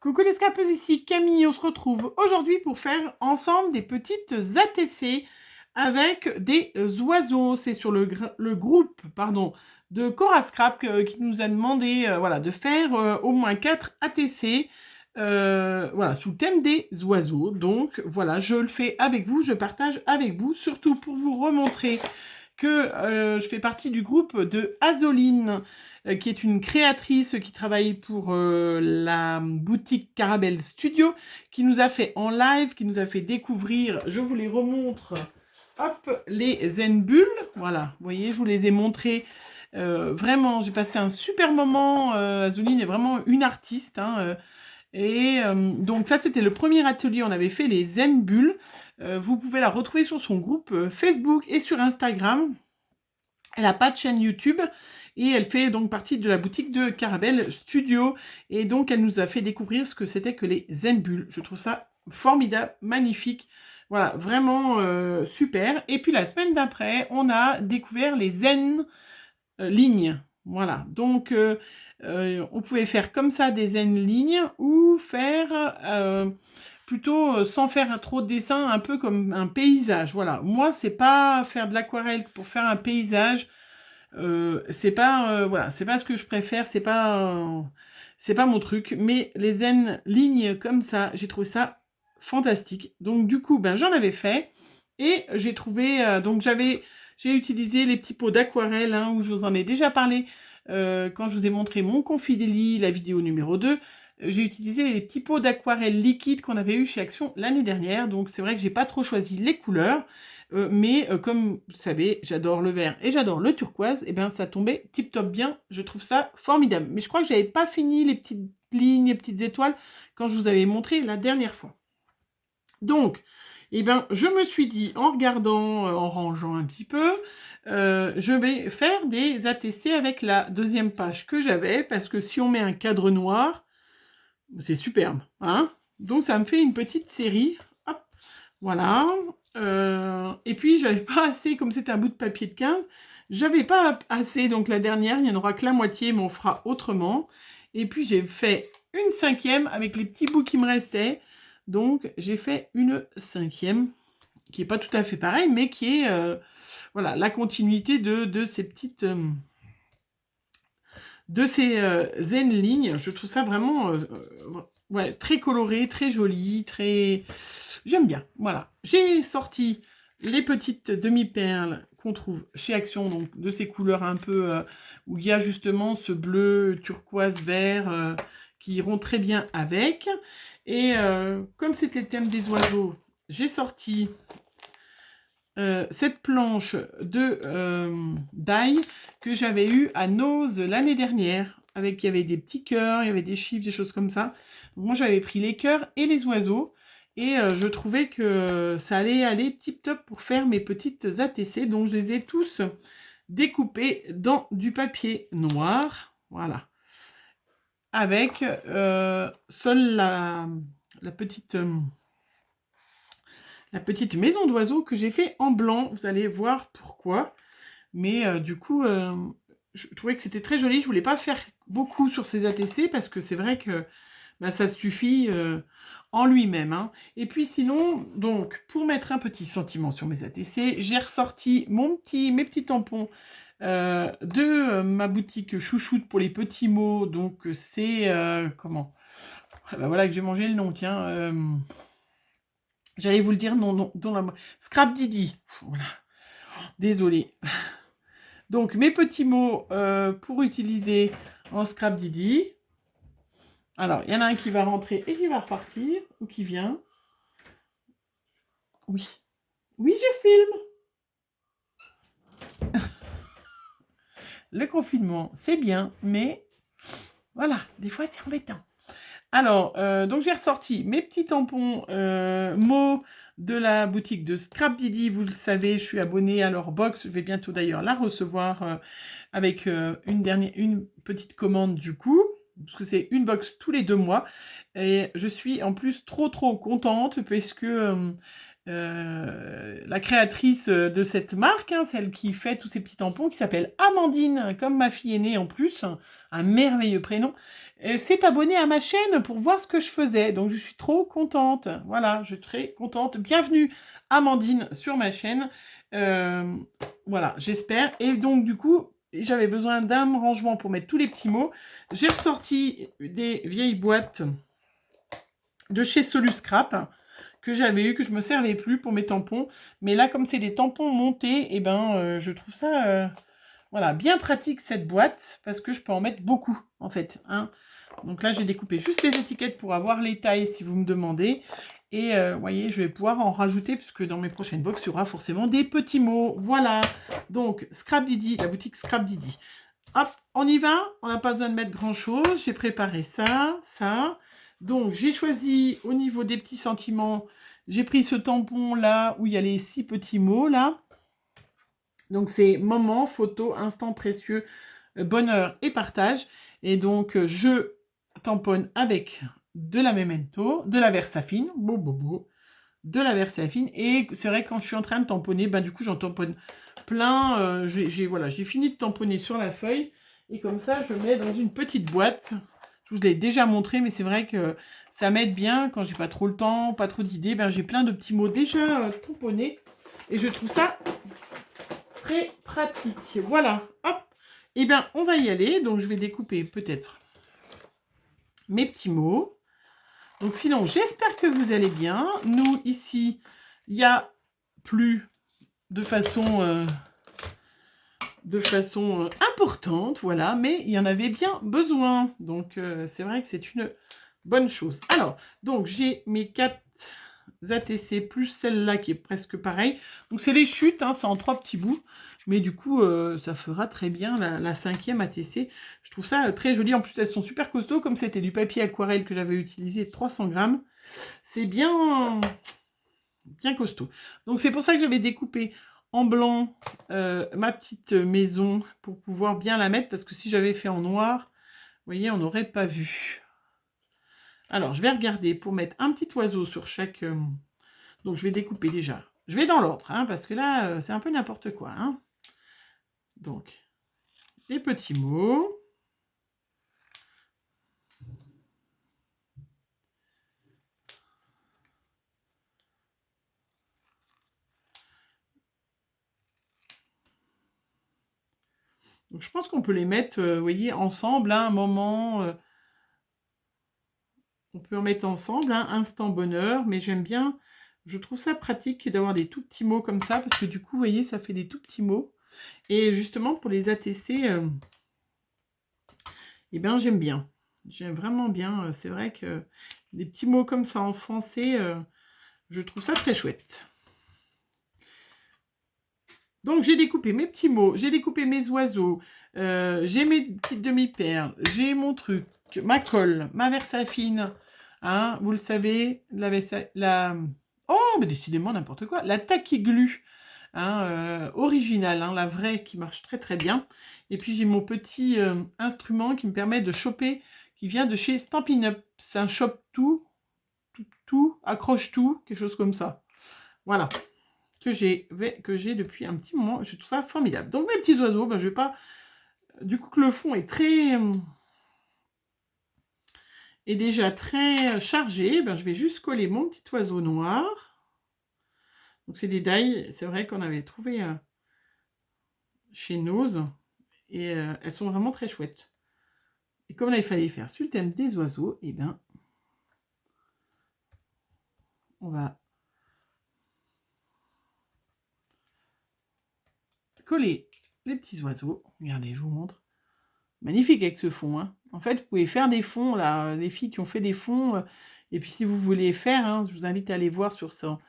Coucou les scapeuses, ici Camille, on se retrouve aujourd'hui pour faire ensemble des petites ATC avec des oiseaux. C'est sur le groupe de Cora Scrap qui nous a demandé voilà, de faire au moins 4 ATC voilà, sous le thème des oiseaux. Donc voilà, je le fais avec vous, je partage avec vous, surtout pour vous remontrer que je fais partie du groupe de Azoline, qui est une créatrice qui travaille pour la boutique Carabel Studio, qui nous a fait en live, qui nous a fait découvrir, je vous les remontre, hop, les Zen Bulles. Voilà, vous voyez, je vous les ai montrés. Vraiment, j'ai passé un super moment. Azoline est vraiment une artiste, hein, donc ça, c'était le premier atelier. On avait fait les Zen Bulles. Vous pouvez la retrouver sur son groupe Facebook et sur Instagram. Elle n'a pas de chaîne YouTube et elle fait donc partie de la boutique de Carabel Studio. Et donc, elle nous a fait découvrir ce que c'était que les Zen Bulles. Je trouve ça formidable, magnifique. Voilà, vraiment super. Et puis, la semaine d'après, on a découvert les Zen lignes. Voilà, donc on pouvait faire comme ça des Zen lignes ou faire plutôt sans faire trop de dessin, un peu comme un paysage. Voilà, moi c'est pas faire de l'aquarelle pour faire un paysage, c'est pas voilà, c'est pas ce que je préfère, c'est pas mon truc. Mais les Zen lignes comme ça, j'ai trouvé ça fantastique. Donc du coup, ben j'en avais fait et j'ai trouvé donc j'ai utilisé les petits pots d'aquarelle, hein, où je vous en ai déjà parlé quand je vous ai montré mon Confidélie, la vidéo numéro 2. J'ai utilisé les petits pots d'aquarelle liquide qu'on avait eu chez Action l'année dernière. Donc c'est vrai que j'ai pas trop choisi les couleurs. Mais comme vous savez, j'adore le vert et j'adore le turquoise, et bien ça tombait tip top bien. Je trouve ça formidable. Mais je crois que j'avais pas fini les petites lignes, les petites étoiles quand je vous avais montré la dernière fois. Donc, eh ben, je me suis dit, en regardant, en rangeant un petit peu, je vais faire des ATC avec la deuxième page que j'avais, parce que si on met un cadre noir, c'est superbe, hein. Donc, ça me fait une petite série. Hop, voilà. Et puis, j'avais pas assez, comme c'était un bout de papier de 15, j'avais pas assez, donc la dernière, il n'y en aura que la moitié, mais on fera autrement. Et puis, j'ai fait une cinquième avec les petits bouts qui me restaient. Donc, j'ai fait une cinquième, qui n'est pas tout à fait pareil, mais qui est voilà, la continuité de ces petites... de ces zen lignes. Je trouve ça vraiment ouais, très coloré, très joli, très... J'aime bien, voilà. J'ai sorti les petites demi-perles qu'on trouve chez Action, donc de ces couleurs un peu... où il y a justement ce bleu, turquoise, vert, qui iront très bien avec. Et comme c'était le thème des oiseaux, j'ai sorti cette planche de d'ail que j'avais eu à Nose l'année dernière, avec il y avait des petits cœurs, il y avait des chiffres, des choses comme ça. Donc moi j'avais pris les cœurs et les oiseaux, et je trouvais que ça allait aller tip top pour faire mes petites ATC. Donc je les ai tous découpés dans du papier noir, voilà, avec seule la petite... la petite maison d'oiseaux que j'ai fait en blanc. Vous allez voir pourquoi. Mais du coup, je trouvais que c'était très joli. Je voulais pas faire beaucoup sur ces ATC parce que c'est vrai que bah, ça suffit en lui-même, hein. Et puis sinon, donc, pour mettre un petit sentiment sur mes ATC, j'ai ressorti mes petits tampons de ma boutique Chouchoute pour les petits mots. Donc c'est... comment ah bah voilà que j'ai mangé le nom, tiens. J'allais vous le dire, non, Scrap Didi. Voilà. Désolée. Donc, mes petits mots pour utiliser en Scrap Didi. Alors, il y en a un qui va rentrer et qui va repartir, ou qui vient. Oui. Oui, je filme. Le confinement, c'est bien, mais voilà, des fois, c'est embêtant. Alors, donc j'ai ressorti mes petits tampons mots de la boutique de Scrap Didi. Vous le savez, je suis abonnée à leur box. Je vais bientôt d'ailleurs la recevoir avec une petite commande du coup, parce que c'est une box tous les 2 mois. Et je suis en plus trop contente parce que la créatrice de cette marque, hein, celle qui fait tous ces petits tampons, qui s'appelle Amandine, comme ma fille aînée en plus. un merveilleux prénom, s'est abonnée à ma chaîne pour voir ce que je faisais. Donc, je suis trop contente. Voilà, je suis très contente. Bienvenue, Amandine, sur ma chaîne. Voilà, j'espère. Et donc, du coup, j'avais besoin d'un rangement pour mettre tous les petits mots. J'ai ressorti des vieilles boîtes de chez Soluscrap que j'avais eu, que je me servais plus pour mes tampons. Mais là, comme c'est des tampons montés, et ben, je trouve ça voilà, bien pratique cette boîte parce que je peux en mettre beaucoup en fait. Hein. Donc là, j'ai découpé juste les étiquettes pour avoir les tailles si vous me demandez. Et vous voyez, je vais pouvoir en rajouter puisque dans mes prochaines box, il y aura forcément des petits mots. Voilà. Donc, Scrap Didi, la boutique Scrap Didi. Hop, on y va. On n'a pas besoin de mettre grand chose. J'ai préparé ça, ça. Donc, j'ai choisi au niveau des petits sentiments, j'ai pris ce tampon là où il y a les 6 petits mots là. Donc, c'est moment, photo, instant précieux, bonheur et partage. Et donc, je tamponne avec de la Memento, de la Versafine, de la Versafine. Et c'est vrai que quand je suis en train de tamponner, ben, du coup, j'en tamponne plein. Voilà, j'ai fini de tamponner sur la feuille. Et comme ça, je mets dans une petite boîte. Je vous l'ai déjà montré, mais c'est vrai que ça m'aide bien quand j'ai pas trop le temps, pas trop d'idées. Ben, j'ai plein de petits mots déjà tamponnés. Et je trouve ça très pratique. Voilà, hop. Et bien, on va y aller. Donc, je vais découper peut-être mes petits mots. Donc, sinon, j'espère que vous allez bien. Nous, ici, il n'y a plus de façon importante, voilà. Mais il y en avait bien besoin. Donc, c'est vrai que c'est une bonne chose. Alors, donc, j'ai mes 4 ATC plus celle-là qui est presque pareil. Donc, c'est les chutes, hein, c'est en 3 petits bouts. Mais du coup, ça fera très bien la 5e ATC. Je trouve ça très joli. En plus, elles sont super costauds. Comme c'était du papier aquarelle que j'avais utilisé, 300 grammes. C'est bien costaud. Donc, c'est pour ça que j'avais découpé en blanc ma petite maison pour pouvoir bien la mettre. Parce que si j'avais fait en noir, vous voyez, on n'aurait pas vu. Alors, je vais regarder pour mettre un petit oiseau sur chaque... Donc, je vais découper déjà. Je vais dans l'ordre, hein, parce que là, c'est un peu n'importe quoi. Hein. Donc, des petits mots. Donc, je pense qu'on peut les mettre, vous voyez, ensemble, à un moment. On peut en mettre ensemble, hein, instant bonheur. Mais j'aime bien, je trouve ça pratique d'avoir des tout petits mots comme ça, parce que du coup, vous voyez, ça fait des tout petits mots. Et justement, pour les ATC, eh bien, j'aime bien. J'aime vraiment bien. C'est vrai que des petits mots comme ça en français, je trouve ça très chouette. Donc, j'ai découpé mes petits mots, j'ai découpé mes oiseaux, j'ai mes petites demi-perles, j'ai mon truc, ma colle, ma Versafine, hein, vous le savez, oh, mais décidément n'importe quoi, la Taquiglu, hein, originale, hein, la vraie qui marche très très bien. Et puis, j'ai mon petit instrument qui me permet de choper, qui vient de chez Stampin' Up. C'est un chope tout, accroche tout, quelque chose comme ça. Voilà. Que j'ai depuis un petit moment. Je trouve ça formidable. Donc, mes petits oiseaux, ben, je vais pas... Du coup, que le fond est déjà très chargé, ben, je vais juste coller mon petit oiseau noir. Donc, c'est des die, c'est vrai qu'on avait trouvé chez Nose. Et elles sont vraiment très chouettes. Et comme là, il fallait faire sur le thème des oiseaux, et ben on va coller les petits oiseaux. Regardez, je vous montre. Magnifique avec ce fond. Hein. En fait, vous pouvez faire des fonds, là, les filles qui ont fait des fonds. Et puis, si vous voulez faire, hein, je vous invite à aller voir sur son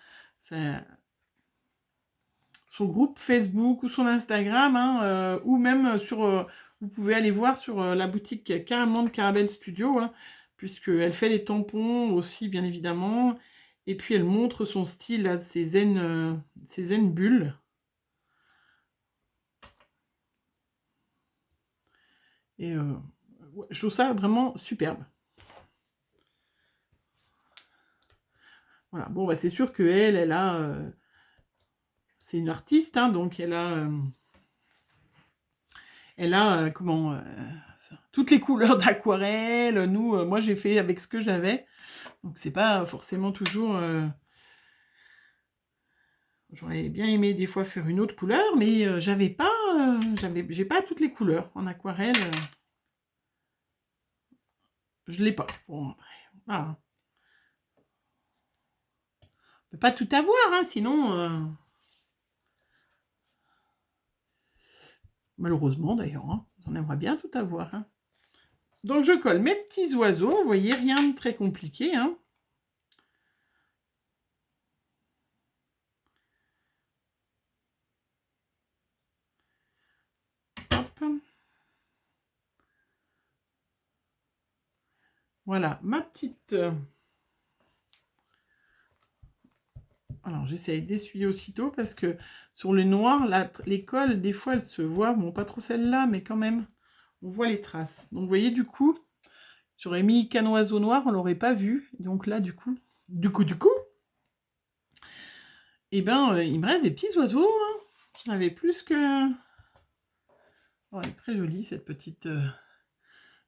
groupe Facebook ou son Instagram, hein, ou même sur... vous pouvez aller voir sur la boutique carrément de Caramel Studio, hein, puisqu'elle fait des tampons aussi, bien évidemment. Et puis, elle montre son style, là, ses zen bulles. Et je trouve ça vraiment superbe. Voilà, bon, bah, c'est sûr qu'elle a... c'est une artiste, hein, donc elle a comment... toutes les couleurs d'aquarelle. Nous, moi, j'ai fait avec ce que j'avais. Donc, c'est pas forcément toujours... J'aurais bien aimé des fois faire une autre couleur, mais j'ai pas toutes les couleurs en aquarelle. Je l'ai pas. Bon, après, voilà. On peut pas tout avoir, hein, sinon... Malheureusement, d'ailleurs, hein, on aimerait bien tout avoir. Hein. Donc, je colle mes petits oiseaux. Vous voyez, rien de très compliqué. Hein. Hop. Voilà, ma petite... Alors, j'essaye d'essuyer aussitôt parce que sur le noir, l'école, des fois, elle se voit. Bon, pas trop celle-là, mais quand même, on voit les traces. Donc, vous voyez, du coup, j'aurais mis qu'un oiseau noir, on l'aurait pas vu. Donc là, du coup, eh ben, il me reste des petits oiseaux. Hein. J'en avais plus que... Oh, elle est très jolie, cette petite...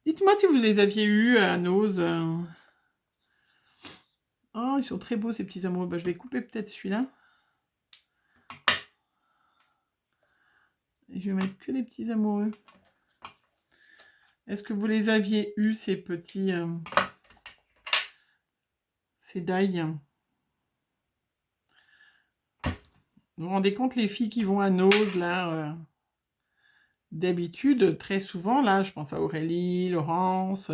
Dites-moi si vous les aviez eus à Nose. Oh, ils sont très beaux, ces petits amoureux. Bah, je vais couper peut-être celui-là. Et je vais mettre que les petits amoureux. Est-ce que vous les aviez eus, ces petits... ces dailles? Vous vous rendez compte, les filles qui vont à Nose, là... D'habitude, très souvent, là, je pense à Aurélie, Laurence...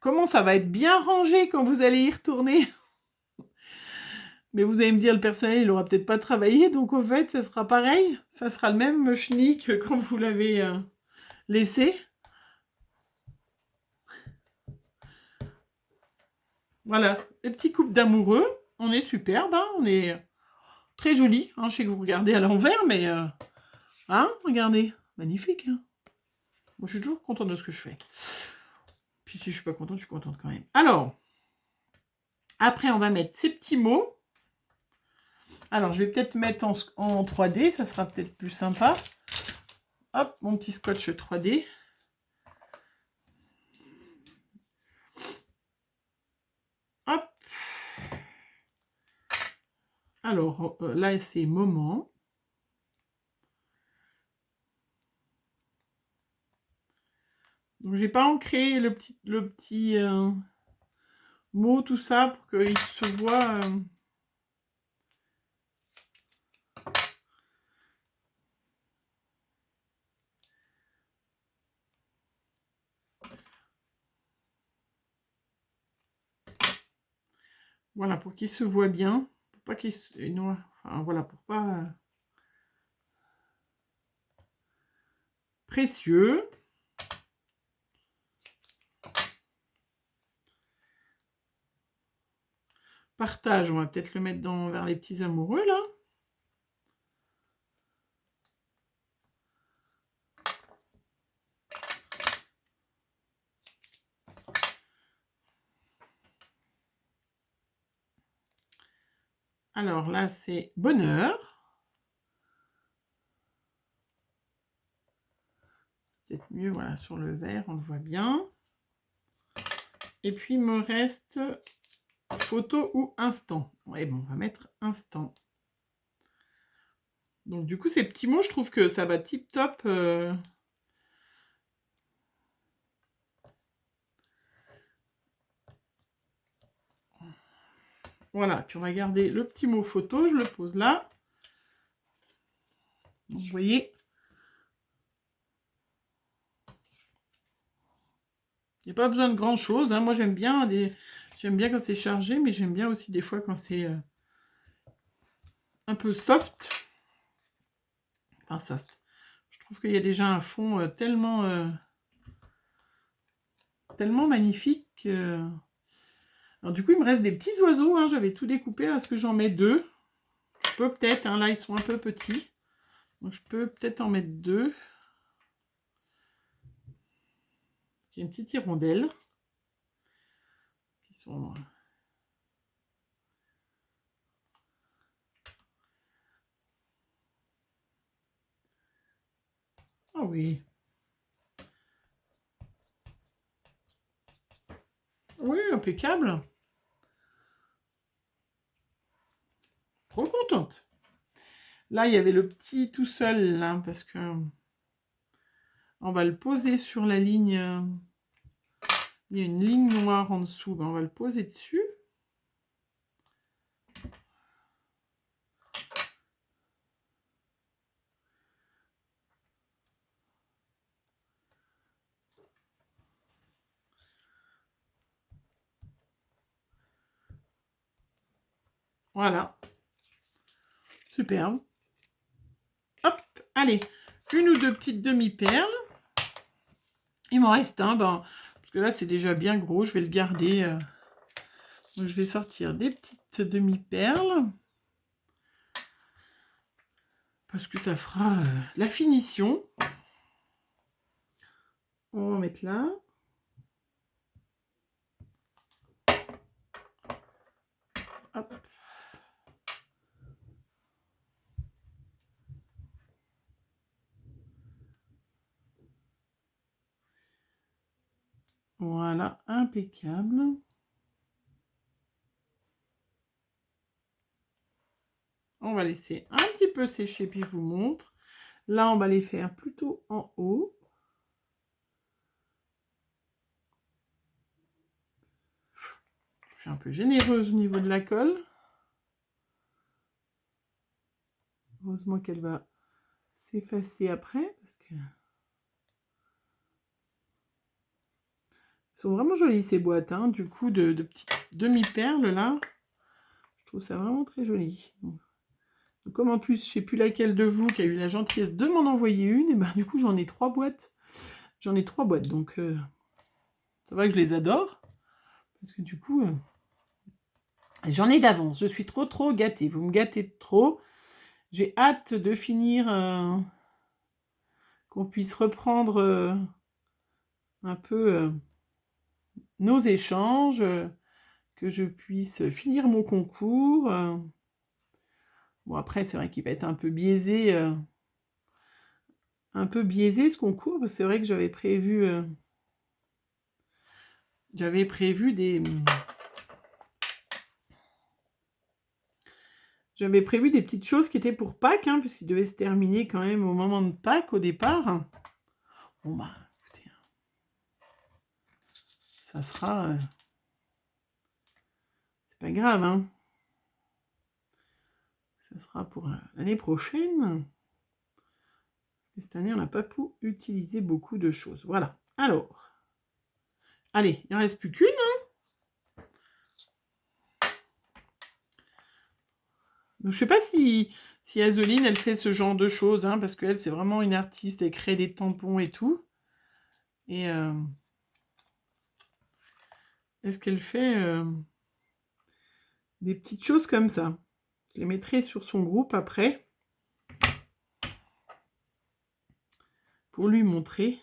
comment ça va être bien rangé quand vous allez y retourner? Mais vous allez me dire, le personnel, il aura peut-être pas travaillé, donc au fait, ça sera pareil. Ça sera le même chenille que quand vous l'avez laissé. Voilà, les petits couples d'amoureux. On est superbe, hein, on est très joli. Hein, je sais que vous regardez à l'envers, mais... hein, regardez, magnifique. Hein. Moi, je suis toujours contente de ce que je fais. Puis si je suis pas contente, je suis contente quand même. Alors, après, on va mettre ces petits mots. Alors, je vais peut-être mettre en 3D, ça sera peut-être plus sympa. Hop, mon petit scotch 3D. Hop. Alors, là, c'est moment. Donc, j'ai pas ancré le petit mot, tout ça, pour qu'il se voit... Voilà, pour qu'il se voit bien. Pour pas qu'il se... noir. Enfin, voilà, pour pas... précieux. Partage, on va peut-être le mettre vers les petits amoureux, là. Alors là, c'est bonheur. Peut-être mieux, voilà, sur le vert, on le voit bien. Et puis, il me reste photo ou instant. Ouais, bon, on va mettre instant. Donc, du coup, ces petits mots, je trouve que ça va tip-top. Voilà, puis on va garder le petit mot photo, je le pose là. Donc, vous voyez, il n'y a pas besoin de grand chose. Hein. Moi, j'aime bien quand c'est chargé, mais j'aime bien aussi des fois quand c'est un peu soft. Enfin, soft. Je trouve qu'il y a déjà un fond tellement magnifique. Alors, du coup, il me reste des petits oiseaux. Hein. J'avais tout découpé. Est-ce que j'en mets 2? Je peux peut-être. Hein. Là, ils sont un peu petits. Donc, je peux peut-être en mettre 2. J'ai une petite hirondelle. Qui sont... Ah oui. impeccable. Trop contente. Là, il y avait le petit tout seul, là, parce que on va le poser sur la ligne. Il y a une ligne noire en dessous, ben, on va le poser dessus. Voilà. Superbe. Hop, allez, une ou deux petites demi-perles. Il m'en reste un, ben, parce que là c'est déjà bien gros, je vais le garder. Donc, je vais sortir des petites demi-perles. Parce que ça fera la finition. On va mettre là. Hop. Voilà, impeccable. On va laisser un petit peu sécher, puis je vous montre. Là, on va les faire plutôt en haut. Je suis un peu généreuse au niveau de la colle. Heureusement qu'elle va s'effacer après, parce que... Elles sont vraiment jolies ces boîtes, hein, du coup, de petites demi-perles, là. Je trouve ça vraiment très joli. Donc, comme en plus, je ne sais plus laquelle de vous qui a eu la gentillesse de m'en envoyer une, et ben du coup, j'en ai 3 boîtes. J'en ai 3 boîtes, donc c'est vrai que je les adore. Parce que du coup, j'en ai d'avance. Je suis trop gâtée. Vous me gâtez trop. J'ai hâte de finir, qu'on puisse reprendre un peu nos échanges, que je puisse finir mon concours. Bon, après, c'est vrai qu'il va être un peu biaisé ce concours, parce que c'est vrai que j'avais prévu des petites choses qui étaient pour Pâques, hein, puisqu'il devait se terminer quand même au moment de Pâques au départ. Bon bah, écoutez, ça sera... c'est pas grave, hein. Ça sera pour l'année prochaine. Cette année, on n'a pas pu utiliser beaucoup de choses. Voilà. Alors, allez, il n'en reste plus qu'une. Hein. Donc, je ne sais pas si Azeline, elle fait ce genre de choses, hein, parce qu'elle, c'est vraiment une artiste, elle crée des tampons et tout. Et est-ce qu'elle fait des petites choses comme ça? Je les mettrai sur son groupe après. Pour lui montrer.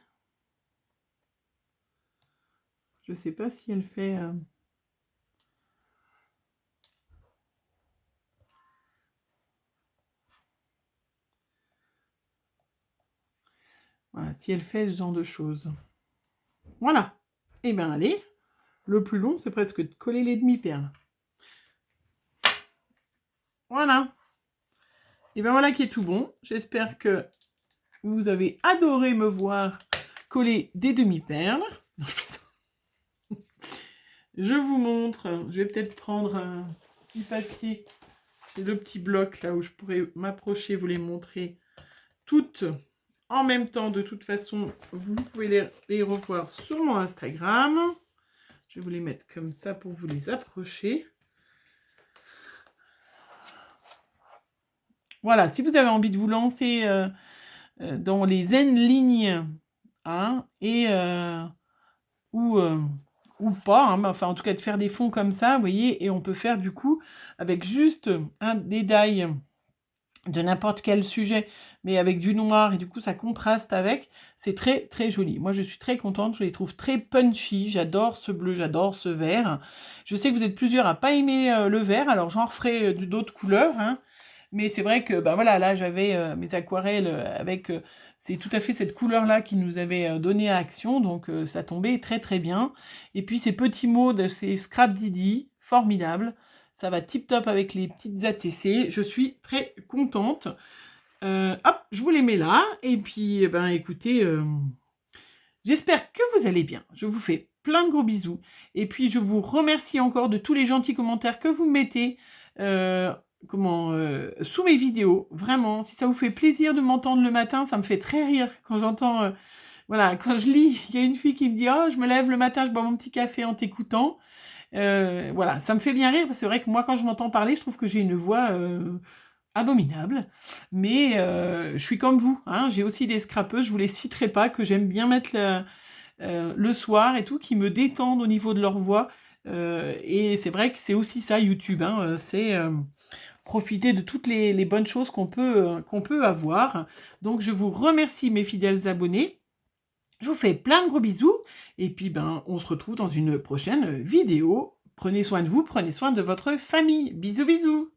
Je ne sais pas si elle fait... Voilà, si elle fait ce genre de choses. Voilà. Et bien, allez. Le plus long, c'est presque de coller les demi-perles. Voilà. Et bien voilà qui est tout bon. J'espère que vous avez adoré me voir coller des demi-perles. Je vous montre. Je vais peut-être prendre un petit papier. J'ai le petit bloc là où je pourrais m'approcher, vous les montrer toutes en même temps. De toute façon, vous pouvez les revoir sur mon Instagram. Je vais vous les mettre comme ça pour vous les approcher. Voilà, si vous avez envie de vous lancer dans les zen lignes, hein, et ou pas, hein, mais enfin en tout cas de faire des fonds comme ça, vous voyez, et on peut faire du coup avec juste un détail de n'importe quel sujet, mais avec du noir, et du coup ça contraste avec, c'est très joli. Moi je suis très contente, je les trouve très punchy, j'adore ce bleu, j'adore ce vert. Je sais que vous êtes plusieurs à pas aimer le vert, alors j'en referai d'autres couleurs, hein. Mais c'est vrai que, ben voilà, là j'avais mes aquarelles avec C'est tout à fait cette couleur-là qui nous avait donné à Action, donc ça tombait très très bien. Et puis ces petits mots de ces Scrap Didi, formidable. Ça va tip top avec les petites ATC. Je suis très contente. Hop, je vous les mets là. Et puis, ben écoutez, j'espère que vous allez bien. Je vous fais plein de gros bisous. Et puis, je vous remercie encore de tous les gentils commentaires que vous mettez sous mes vidéos. Vraiment, si ça vous fait plaisir de m'entendre le matin, ça me fait très rire quand j'entends... voilà, quand je lis, il y a une fille qui me dit « Oh, je me lève le matin, je bois mon petit café en t'écoutant. » Voilà, ça me fait bien rire, parce que c'est vrai que moi, quand je m'entends parler, je trouve que j'ai une voix abominable. Mais je suis comme vous, hein, j'ai aussi des scrapeuses, je vous les citerai pas, que j'aime bien mettre le soir et tout, qui me détendent au niveau de leur voix. Et c'est vrai que c'est aussi ça, YouTube, hein, c'est profiter de toutes les bonnes choses qu'on peut avoir. Donc je vous remercie, mes fidèles abonnés. Je vous fais plein de gros bisous. Et puis, ben, on se retrouve dans une prochaine vidéo. Prenez soin de vous, prenez soin de votre famille. Bisous, bisous.